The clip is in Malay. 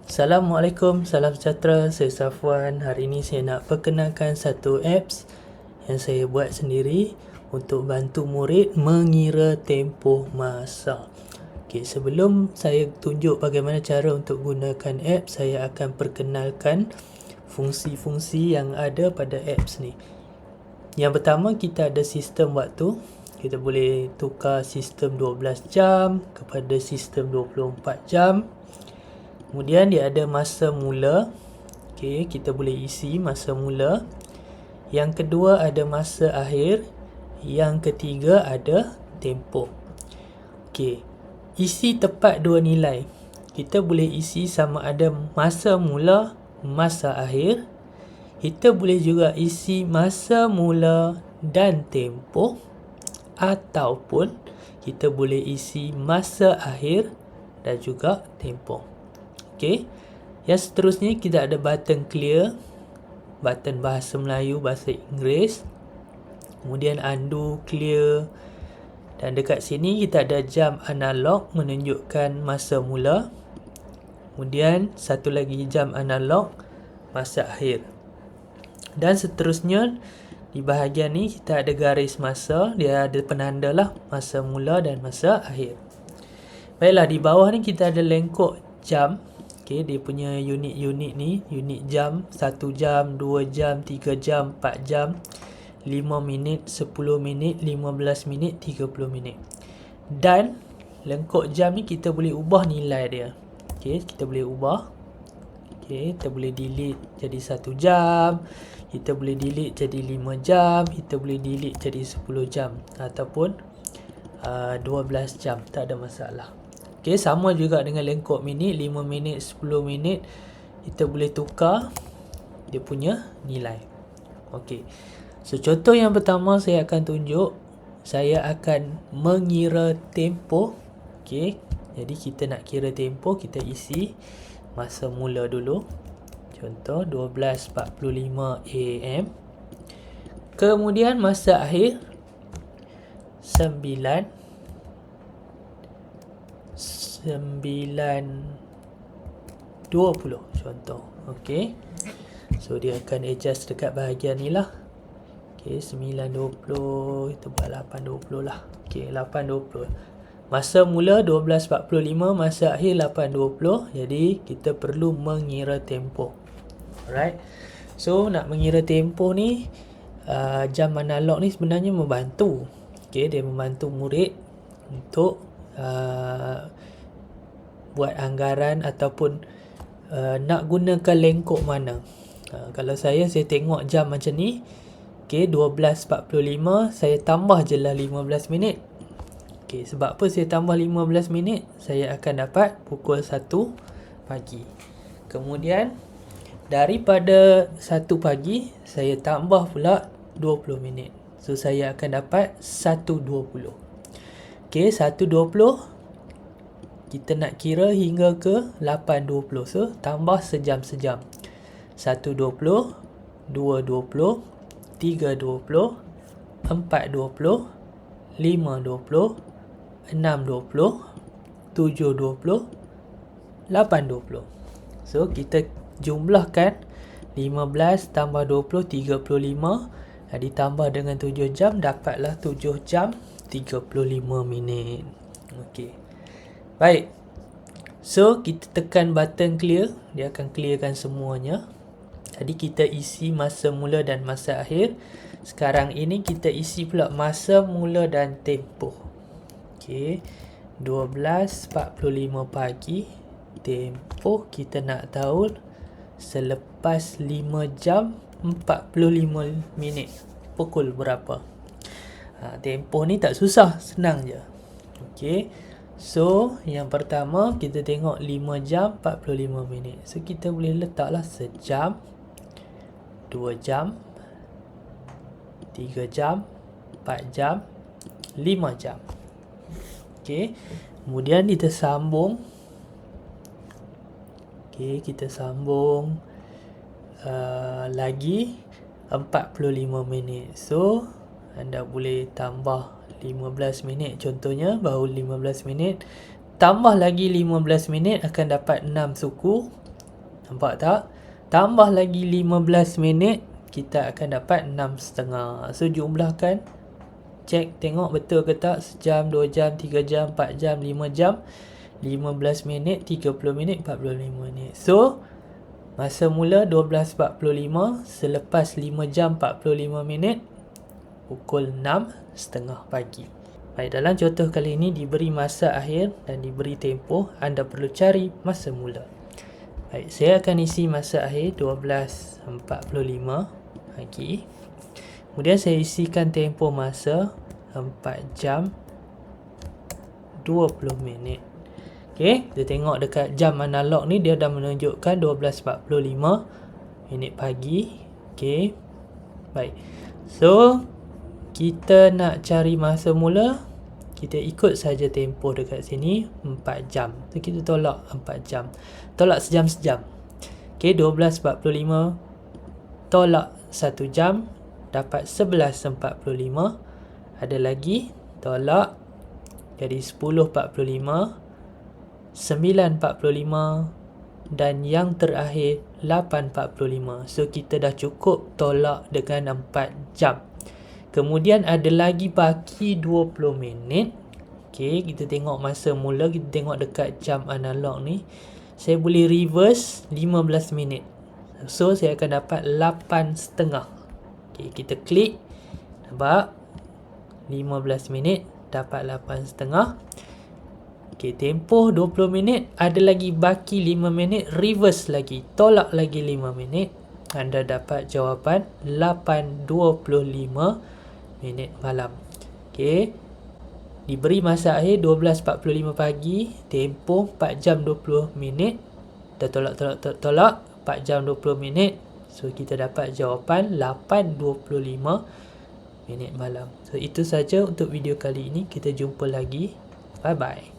Assalamualaikum, salam sejahtera, saya Safwan. Hari ini saya nak perkenalkan satu apps yang saya buat sendiri untuk bantu murid mengira tempoh masa. Okey, sebelum saya tunjuk bagaimana cara untuk gunakan apps, saya akan perkenalkan fungsi-fungsi yang ada pada apps ni. Yang pertama, kita ada sistem waktu. Kita boleh tukar sistem 12 jam kepada sistem 24 jam. Kemudian dia ada masa mula. Okey, kita boleh isi masa mula. Yang kedua ada masa akhir. Yang ketiga ada tempoh. Okey, isi tepat dua nilai. Kita boleh isi sama ada masa mula, masa akhir. Kita boleh juga isi masa mula dan tempoh, ataupun kita boleh isi masa akhir dan juga tempoh. Okey. Yang seterusnya kita ada button clear, button bahasa Melayu, bahasa Inggeris. Kemudian undo, clear. Dan dekat sini kita ada jam analog menunjukkan masa mula. Kemudian satu lagi jam analog masa akhir. Dan seterusnya di bahagian ni kita ada garis masa, dia ada penanda lah masa mula dan masa akhir. Baiklah, di bawah ni kita ada lengkok jam. Okey, dia punya unit-unit ni, unit jam, 1 jam, 2 jam, 3 jam, 4 jam, 5 minit, 10 minit, 15 minit, 30 minit. Dan lengkok jam ni kita boleh ubah nilai dia. Okey, kita boleh ubah. Okey, kita boleh delete jadi 1 jam, kita boleh delete jadi 5 jam, kita boleh delete jadi 10 jam ataupun 12 jam, tak ada masalah. Okey, sama juga dengan lengkok minit, 5 minit, 10 minit, kita boleh tukar dia punya nilai. Okey. So contoh yang pertama saya akan tunjuk, saya akan mengira tempoh. Okey. Jadi kita nak kira tempoh, kita isi masa mula dulu. Contoh 12.45 AM. Kemudian masa akhir 9.20 contoh. Okey. So dia akan adjust dekat bahagian ni lah. Okey, 9.20, kita buat 8.20 lah. Okey, 8.20. Masa mula 12.45, masa akhir 8.20. Jadi kita perlu mengira tempoh. Alright. So nak mengira tempoh ni, jam analog ni sebenarnya membantu. Okey, dia membantu murid untuk buat anggaran ataupun nak gunakan lengkok mana. Kalau saya tengok jam macam ni. Okey, 12.45, saya tambah je lah 15 minit. Okey, sebab apa saya tambah 15 minit? Saya akan dapat pukul 1 pagi. Kemudian daripada 1 pagi, saya tambah pula 20 minit. So saya akan dapat 1.20. Okey, 1.20 kita nak kira hingga ke 8.20. So tambah sejam-sejam. 1.20, 2.20, 3.20, 4.20, 5.20, 6.20, 7.20, 8.20. So kita jumlahkan 15 tambah 20, 35. Ditambah dengan 7 jam, dapatlah 7 jam 35 minit. Okey. Baik. So kita tekan button clear, dia akan clearkan semuanya. Tadi kita isi masa mula dan masa akhir. Sekarang ini kita isi pula masa mula dan tempoh. Okey. 12.45 pagi. Tempoh kita nak tahu selepas 5 jam 45 minit. Pukul berapa? Tempoh ni tak susah, senang je. Okey. So, yang pertama kita tengok 5 jam 45 minit. So, kita boleh letaklah sejam, 2 jam, 3 jam, 4 jam, 5 jam. Okey. Kemudian kita sambung. Okey, kita sambung lagi 45 minit. So, anda boleh tambah 15 minit contohnya, baru 15 minit. Tambah lagi 15 minit akan dapat 6 suku. Nampak tak? Tambah lagi 15 minit, kita akan dapat 6.5. So jumlahkan, cek tengok betul ke tak. Sejam, 2 jam, 3 jam, 4 jam, 5 jam, 15 minit, 30 minit, 45 minit. So masa mula 12.45, selepas 5 jam 45 minit, pukul 6.30 pagi. Baik, dalam contoh kali ini diberi masa akhir dan diberi tempoh. Anda perlu cari masa mula. Baik, saya akan isi masa akhir 12.45 pagi. Kemudian saya isikan tempoh masa 4 jam 20 minit. Okey, kita tengok dekat jam analog ni, dia dah menunjukkan 12.45 minit pagi. Okey. Baik. So, kita nak cari masa mula, kita ikut saja tempoh dekat sini 4 jam. So, kita tolak 4 jam. Tolak sejam-sejam. Okey, 12.45 tolak 1 jam dapat 11.45. Ada lagi tolak, jadi 10.45, 9.45 dan yang terakhir 8.45. So kita dah cukup tolak dengan 4 jam. Kemudian ada lagi baki 20 minit. Okey, kita tengok masa mula, kita tengok dekat jam analog ni. Saya boleh reverse 15 minit. So saya akan dapat 8.5. Okey, kita klik. Nampak? 15 minit dapat 8.5. Okey, tempoh 20 minit, ada lagi baki 5 minit, reverse lagi, tolak lagi 5 minit. Anda dapat jawapan 8.25 minit malam. Okey, diberi masa akhir 12.45 pagi, tempoh 4 jam 20 minit. Dah tolak 4 jam 20 minit. So kita dapat jawapan 8.25 minit malam. So itu saja untuk video kali ini. Kita jumpa lagi. Bye bye.